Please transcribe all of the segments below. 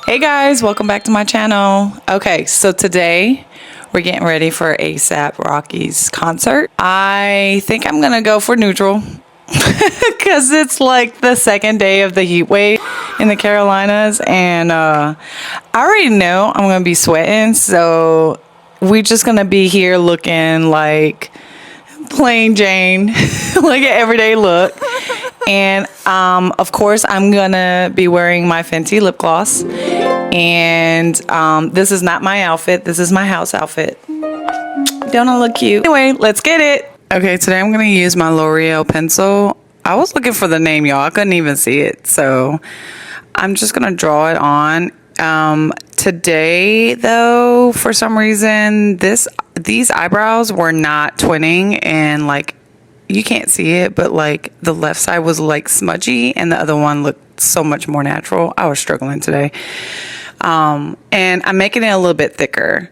Hey guys, welcome back to my channel. Okay, so today we're getting ready for A$AP Rocky's concert. I think I'm gonna go for neutral because it's like the second day of the heat wave in the Carolinas, and I already know I'm gonna be sweating, so we're just gonna be here looking like plain Jane, like an everyday look. And of course, I'm gonna be wearing my Fenty lip gloss. And this is not my outfit. This is my house outfit. Don't I look cute? Anyway, let's get it. Okay, today I'm gonna use my L'Oreal pencil. I was looking for the name, y'all. I couldn't even see it. So I'm just gonna draw it on. Today, though, for some reason, these eyebrows were not twinning, and like, you can't see it, but like the left side was like smudgy and the other one looked so much more natural. I was struggling today. And I'm making it a little bit thicker.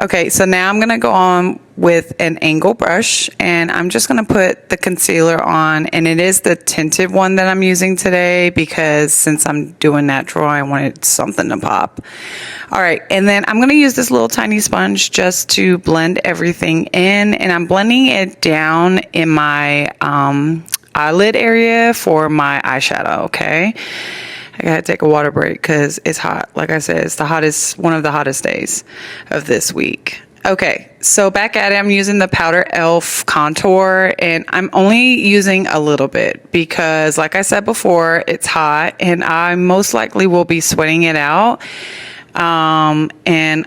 Okay, so now I'm going to go on with an angle brush, and I'm just going to put the concealer on, and it is the tinted one that I'm using today because since I'm doing natural, I wanted something to pop. All right, and then I'm going to use this little tiny sponge just to blend everything in, and I'm blending it down in my eyelid area for my eyeshadow, okay? I gotta take a water break because it's hot. Like I said, it's one of the hottest days of this week. Okay, so back at it, I'm using the Powder Elf contour, and I'm only using a little bit because, like I said before, it's hot, and I most likely will be sweating it out. And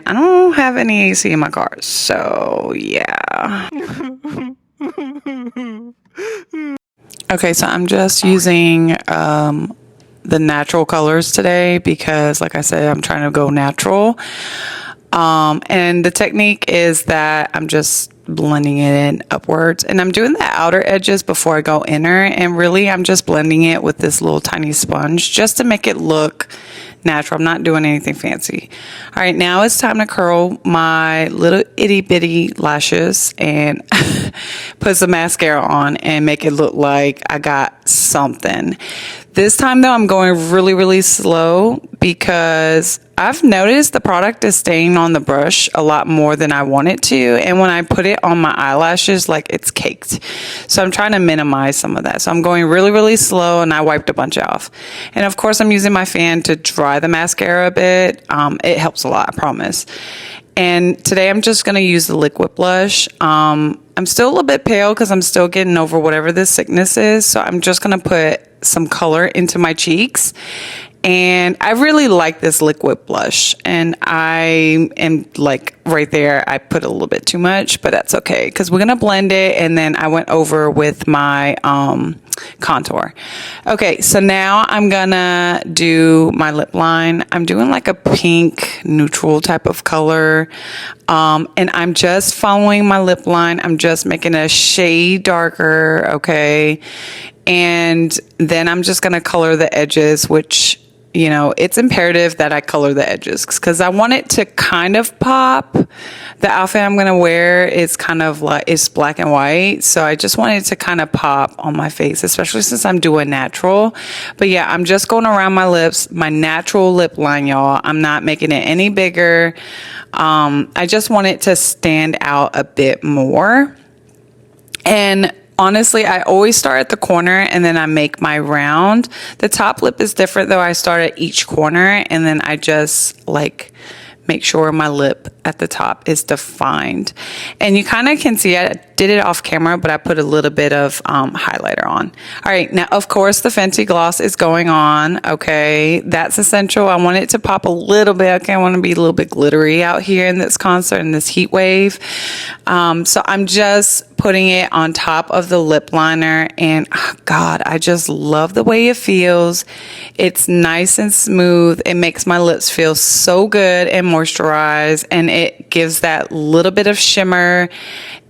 I don't have any AC in my car, so yeah. Okay, so I'm just using the natural colors today because, like I said, I'm trying to go natural. And the technique is that I'm just blending it in upwards, and I'm doing the outer edges before I go inner, and really I'm just blending it with this little tiny sponge just to make it look natural. I'm not doing anything fancy. All right, now it's time to curl my little itty bitty lashes and put some mascara on and make it look like I got something. This time though, I'm going really, really slow because I've noticed the product is staying on the brush a lot more than I want it to. And when I put it on my eyelashes, like it's caked. So I'm trying to minimize some of that. So I'm going really, really slow, and I wiped a bunch off. And of course, I'm using my fan to dry the mascara a bit. It helps a lot, I promise. And today I'm just going to use the liquid blush. I'm still a little bit pale because I'm still getting over whatever this sickness is. So I'm just going to put some color into my cheeks. And I really like this liquid blush. And I am like right there, I put a little bit too much, but that's okay because we're going to blend it. And then I went over with my contour. Okay, so now I'm gonna do my lip line. I'm doing like a pink neutral type of color, and I'm just following my lip line. I'm just making a shade darker, okay, and then I'm just gonna color the edges, which, you know, it's imperative that I color the edges because I want it to kind of pop. The outfit I'm going to wear is kind of like, it's black and white. So I just want it to kind of pop on my face, especially since I'm doing natural. But yeah, I'm just going around my lips, my natural lip line, y'all. I'm not making it any bigger. I just want it to stand out a bit more. And honestly, I always start at the corner and then I make my round. The top lip is different though. I start at each corner and then I just like make sure my lip at the top is defined. And you kind of can see, I did it off camera, but I put a little bit of highlighter on. All right, now of course the Fenty gloss is going on. Okay, that's essential. I want it to pop a little bit. Okay, I want to be a little bit glittery out here in this concert, in this heat wave. So I'm just putting it on top of the lip liner, and oh God, I just love the way it feels. It's nice and smooth. It makes my lips feel so good and moisturized, and it gives that little bit of shimmer.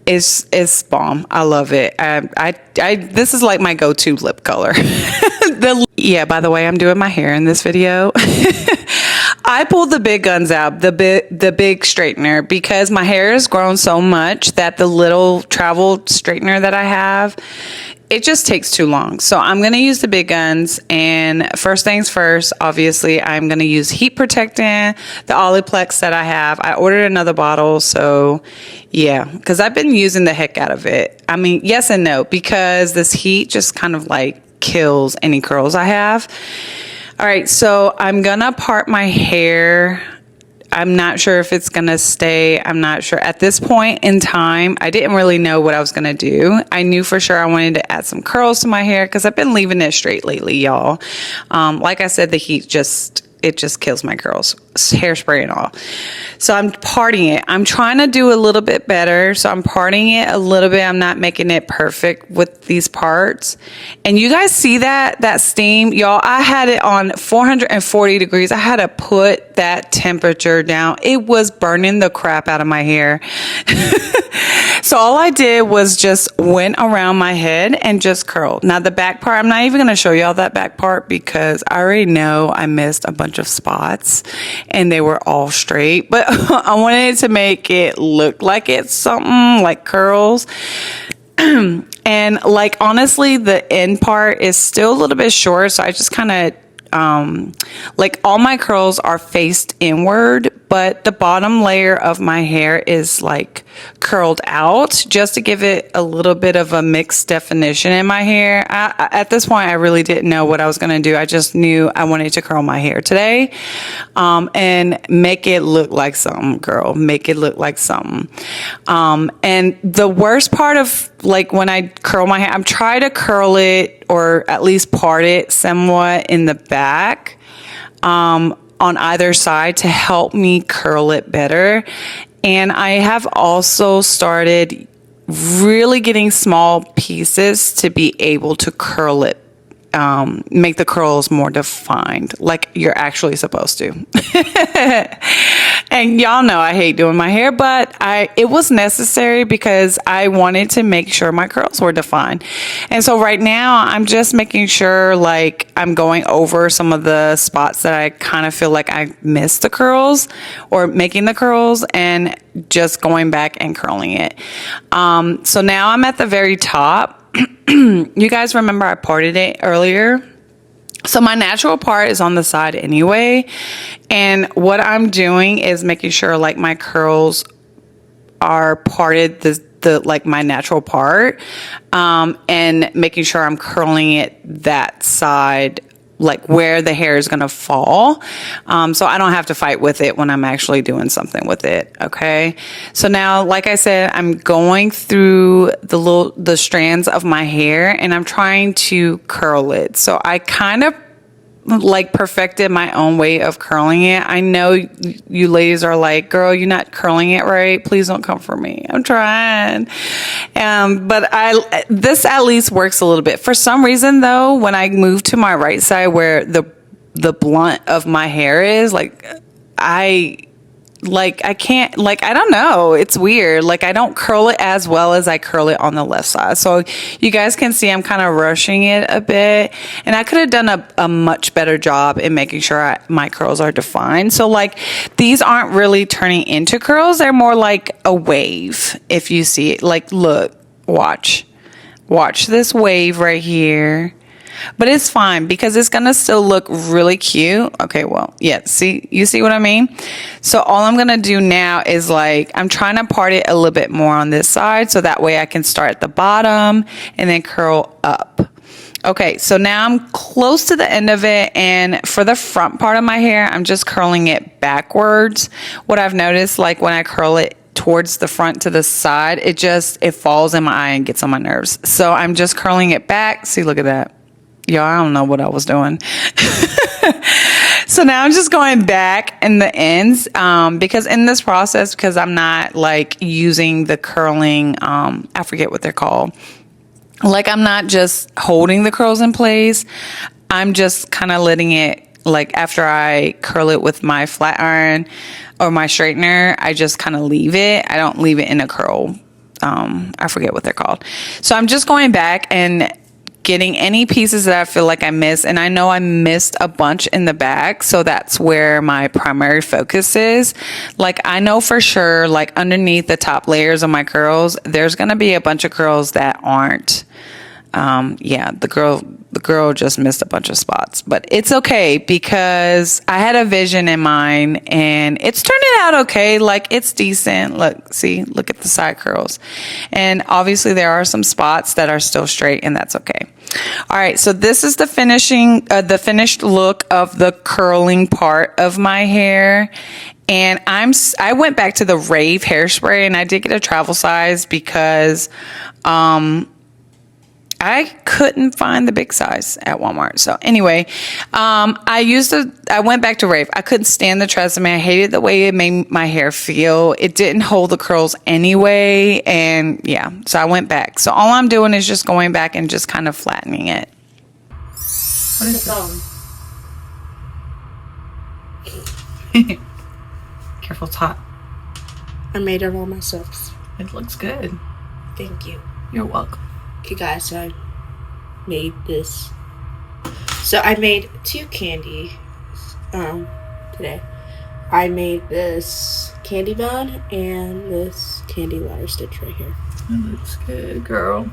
It's bomb. I love it. This is like my go-to lip color. Yeah, by the way, I'm doing my hair in this video. I pulled the big guns out, the big straightener, because my hair has grown so much that the little travel straightener that I have, it just takes too long. So I'm going to use the big guns. And first things first, obviously, I'm going to use heat protectant, the Oliplex that I have. I ordered another bottle. So yeah, because I've been using the heck out of it. I mean, yes and no, because this heat just kind of like kills any curls I have. All right, so I'm going to part my hair. I'm not sure if it's going to stay. I'm not sure. At this point in time, I didn't really know what I was going to do. I knew for sure I wanted to add some curls to my hair because I've been leaving it straight lately, y'all. Like I said, the heat just kills my curls, hairspray and all. So I'm parting it. I'm trying to do a little bit better. So I'm parting it a little bit. I'm not making it perfect with these parts. And you guys see that steam? Y'all, I had it on 440 degrees. I had to put that temperature down. It was burning the crap out of my hair. So all I did was just went around my head and just curled. Now the back part, I'm not even going to show y'all that back part because I already know I missed a bunch of spots and they were all straight. But I wanted to make it look like it's something like curls. And like, honestly, the end part is still a little bit short. So I just kind of, like all my curls are faced inward, but the bottom layer of my hair is like curled out just to give it a little bit of a mixed definition in my hair. At this point, I really didn't know what I was going to do. I just knew I wanted to curl my hair today, and make it look like something, girl, make it look like something. And the worst part of like when I curl my hair, I'm trying to curl it or at least part it somewhat in the back, on either side to help me curl it better. And I have also started really getting small pieces to be able to curl it, make the curls more defined like you're actually supposed to. And y'all know I hate doing my hair, but it was necessary because I wanted to make sure my curls were defined. And so right now I'm just making sure like I'm going over some of the spots that I kind of feel like I missed the curls or making the curls and just going back and curling it. So now I'm at the very top. You guys remember I parted it earlier? So my natural part is on the side anyway. And what I'm doing is making sure like my curls are parted the like my natural part, and making sure I'm curling it that side, like where the hair is going to fall. So I don't have to fight with it when I'm actually doing something with it. Okay. So now, like I said, I'm going through the strands of my hair and I'm trying to curl it. So I kind of like perfected my own way of curling it. I know you ladies are like, girl, you're not curling it right. Please don't come for me. I'm trying. But this at least works a little bit. For some reason though, when I move to my right side where the blunt of my hair is, I can't, like, I don't know. It's weird. Like, I don't curl it as well as I curl it on the left side. So you guys can see I'm kind of rushing it a bit. And I could have done a much better job in making sure my curls are defined. So, like, these aren't really turning into curls. They're more like a wave, if you see it. Like, look, watch this wave right here. But it's fine because it's going to still look really cute. Okay, well, yeah, you see what I mean? So all I'm going to do now is like, I'm trying to part it a little bit more on this side so that way I can start at the bottom and then curl up. Okay, so now I'm close to the end of it, and for the front part of my hair, I'm just curling it backwards. What I've noticed, like when I curl it towards the front to the side, it falls in my eye and gets on my nerves. So I'm just curling it back. See, look at that. Y'all, I don't know what I was doing. So now I'm just going back in the ends, because in this process, because I'm not like using the curling, I forget what they're called. Like, I'm not just holding the curls in place. I'm just kind of letting it, like, after I curl it with my flat iron or my straightener, I just kind of leave it. I don't leave it in a curl. I forget what they're called. So I'm just going back and getting any pieces that I feel like I missed. And I know I missed a bunch in the back. So that's where my primary focus is. Like, I know for sure, like underneath the top layers of my curls, there's going to be a bunch of curls that aren't yeah, the girl just missed a bunch of spots, but it's okay because I had a vision in mind and it's turning out okay. Like, it's decent. Look at the side curls. And obviously there are some spots that are still straight, and that's okay. All right, so this is the finished look of the curling part of my hair. And I went back to the Rave hairspray, and I did get a travel size because I couldn't find the big size at Walmart. So anyway, I went back to Rave. I couldn't stand the Tresemme. I hated the way it made my hair feel. It didn't hold the curls anyway. And yeah, so I went back. So all I'm doing is just going back and just kind of flattening it. What is that? Careful, it's hot. I made it all myself. It looks good. Thank you. You're welcome. Okay, guys, so I made this. So I made 2 candy today. I made this candy bun and this candy ladder stitch right here. It looks good, girl.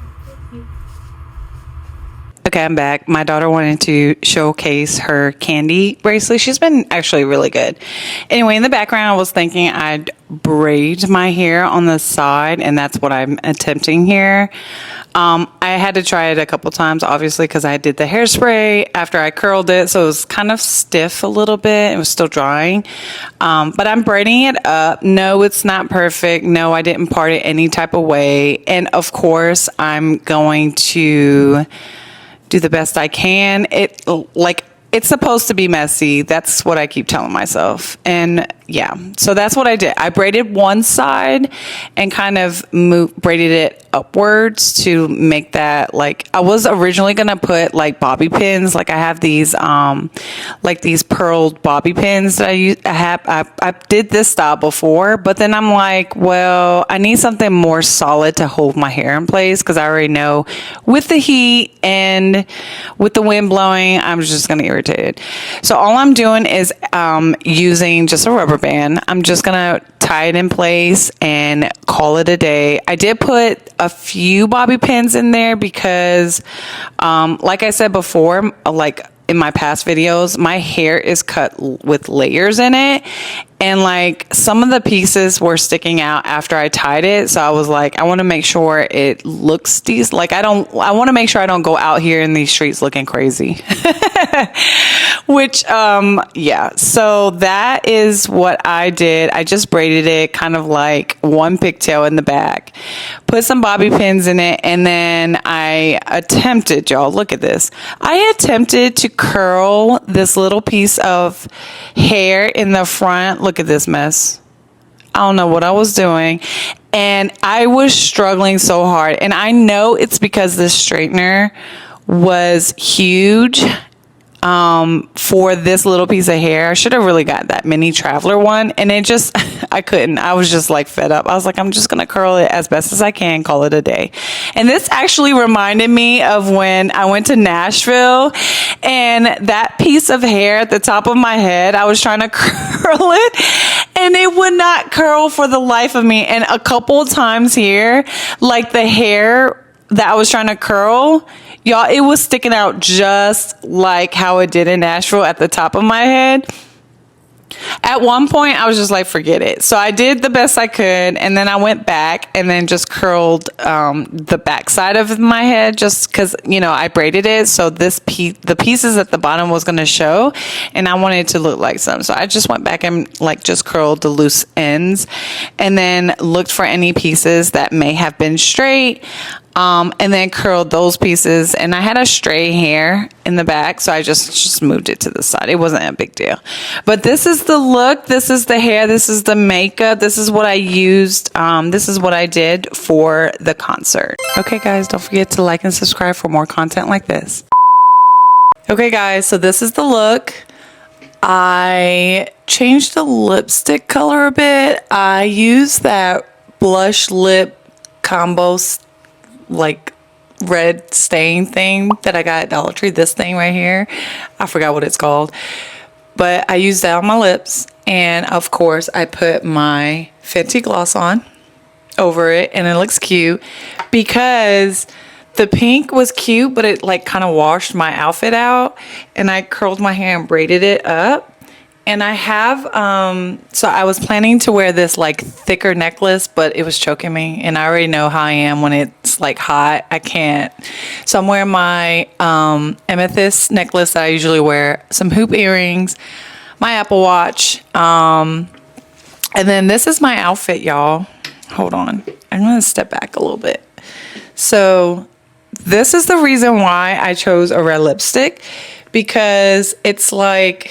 Okay, I'm back. My daughter wanted to showcase her candy bracelet. She's been actually really good. Anyway, in the background, I was thinking I'd braid my hair on the side, and that's what I'm attempting here. I had to try it a couple times, obviously, because I did the hairspray after I curled it, so it was kind of stiff a little bit. It was still drying, but I'm braiding it up. No, it's not perfect. No, I didn't part it any type of way, and of course, I'm going to do the best I can. It's supposed to be messy. That's what I keep telling myself. And yeah, so that's what I did. I braided one side and kind of braided it upwards to make that, like, I was originally going to put like bobby pins. Like, I have these, like these pearled bobby pins that I did this style before, but then I'm like, well, I need something more solid to hold my hair in place. Cause I already know with the heat and with the wind blowing, I'm just going to irritate it. So all I'm doing is, using just a rubber band. I'm just gonna tie it in place and call it a day. I did put a few bobby pins in there because, like I said before, like in my past videos, my hair is cut with layers in it. And like some of the pieces were sticking out after I tied it. So I was like, I want to make sure it looks decent. Like I want to make sure I don't go out here in these streets looking crazy. Which, yeah. So that is what I did. I just braided it kind of like one pigtail in the back, put some bobby pins in it. And then I attempted, y'all, look at this. I attempted to curl this little piece of hair in the front. Look at this mess. I don't know what I was doing. And I was struggling so hard. And I know it's because this straightener was huge for this little piece of hair. I should have really got that mini traveler one. And it just, I couldn't. I was just like fed up. I was like, I'm just going to curl it as best as I can, call it a day. And this actually reminded me of when I went to Nashville and that piece of hair at the top of my head, I was trying to curl it and it would not curl for the life of me. And a couple of times here, like the hair that I was trying to curl, y'all, it was sticking out just like how it did in Nashville at the top of my head. At one point, I was just like, forget it. So I did the best I could. And then I went back and then just curled the back side of my head just because, you know, I braided it. So the pieces at the bottom was going to show. And I wanted it to look like some. So I just went back and like just curled the loose ends and then looked for any pieces that may have been straight. And then curled those pieces, and I had a stray hair in the back, so I just moved it to the side. It wasn't a big deal. But this is the look, this is the hair, this is the makeup, this is what I used, this is what I did for the concert. Okay guys, don't forget to like and subscribe for more content like this. Okay guys, so this is the look. I changed the lipstick color a bit. I used that blush lip combo like red stain thing that I got at Dollar Tree. This thing right here, I forgot what it's called, but I used that on my lips, and of course I put my Fenty gloss on over it, and it looks cute because the pink was cute, but it like kind of washed my outfit out, and I curled my hair and braided it up. And I have, so I was planning to wear this like thicker necklace, but it was choking me. And I already know how I am when it's like hot. I can't. So I'm wearing my amethyst necklace that I usually wear, some hoop earrings, my Apple Watch. And then this is my outfit, y'all. Hold on. I'm going to step back a little bit. So this is the reason why I chose a red lipstick, because it's like,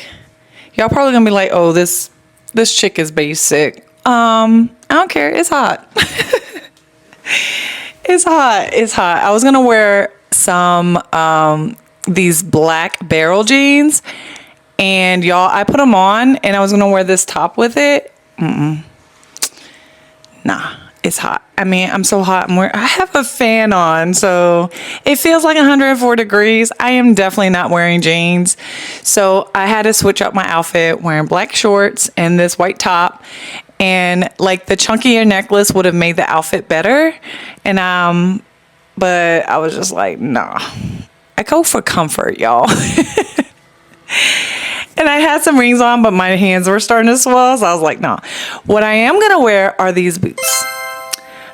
y'all probably gonna be like, oh, this chick is basic. I don't care. It's hot. It's hot. It's hot. I was gonna wear some these black barrel jeans, and y'all, I put them on, and I was gonna wear this top with it. Nah, it's hot. I mean, I'm so hot. I have a fan on, so it feels like 104 degrees. I am definitely not wearing jeans. So I had to switch up my outfit, wearing black shorts and this white top. And like the chunkier necklace would have made the outfit better. And but I was just like, nah. I go for comfort, y'all. And I had some rings on, but my hands were starting to swell. So I was like, nah. What I am going to wear are these boots.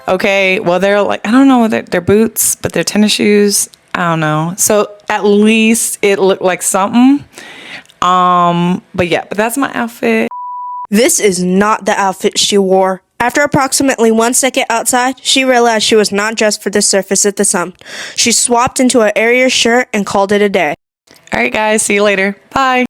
Okay, well, they're like, I don't know whether they're boots, but they're tennis shoes. I don't know. So at least it looked like something. But yeah, but that's my outfit. This is not the outfit she wore. After approximately 1 second outside, she realized she was not dressed for the surface of the sun. She swapped into an airier shirt and called it a day. All right, guys, see you later. Bye.